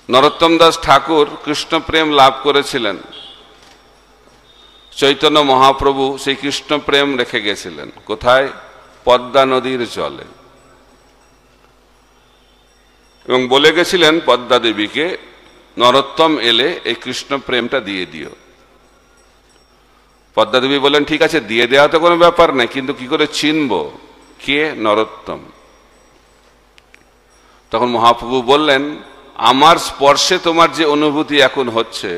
নরোত্তম দাস ঠাকুর কৃষ্ণ প্রেম লাভ করেছিলেন। চৈতন্য মহাপ্রভু সেই কৃষ্ণ প্রেম রেখে গেছিলেন কোথায়? পদ্মা নদীর জলে। এবং বলে গেছিলেন পদ্মা দেবীকে, নরোত্তম এলে এই কৃষ্ণ প্রেমটা দিয়ে দিও। পদ্মা দেবী বলেন, ঠিক আছে, দিয়ে দেওয়া তো কোনো ব্যাপার নাই, কিন্তু কি করে চিনব কে নরোত্তম? তখন মহাপ্রভু বললেন, আমার স্পর্শে তোমার যে অনুভূতি এখন হচ্ছে,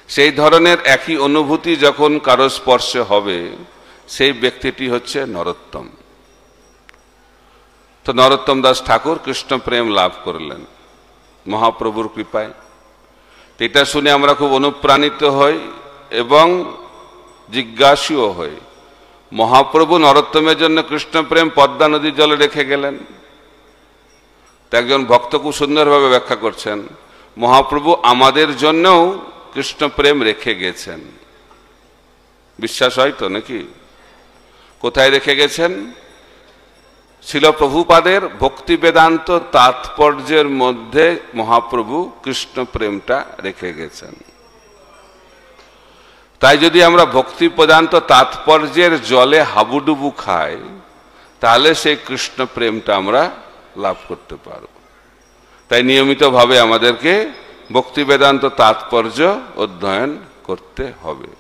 সেই ধরনের একই অনুভূতি যখন কারো স্পর্শে হবে, সেই ব্যক্তিটি হচ্ছে নরোত্তম। তো নরোত্তম দাস ঠাকুর কৃষ্ণ প্রেম লাভ করলেন মহাপ্রভুর কৃপায়। এটা শুনে আমরা খুব অনুপ্রাণিত হই এবং জিজ্ঞাসুও হই, মহাপ্রভু নরোত্তমের জন্য কৃষ্ণ প্রেম পদ্মা নদীর জলে রেখে গেলেন। একজন ভক্ত খুব সুন্দরভাবে ব্যাখ্যা করছেন, মহাপ্রভু আমাদের জন্যও কৃষ্ণ প্রেম রেখে গেছেন। বিশ্বাস হয় তো নাকি? কোথায় রেখে গেছেন? শিল প্রভুপাদের ভক্তি বেদান্ত তাৎপর্যের মধ্যে মহাপ্রভু কৃষ্ণ প্রেমটা রেখে গেছেন। তাই যদি আমরা ভক্তি বেদান্ত তাৎপর্যের জলে হাবুডুবু খাই, তাহলে সেই কৃষ্ণ প্রেমটা আমরা লাভ করতে পারব। তাই নিয়মিতভাবে আমাদেরকে ভক্তি বেদান্ত তাৎপর্য অধ্যয়ন করতে হবে।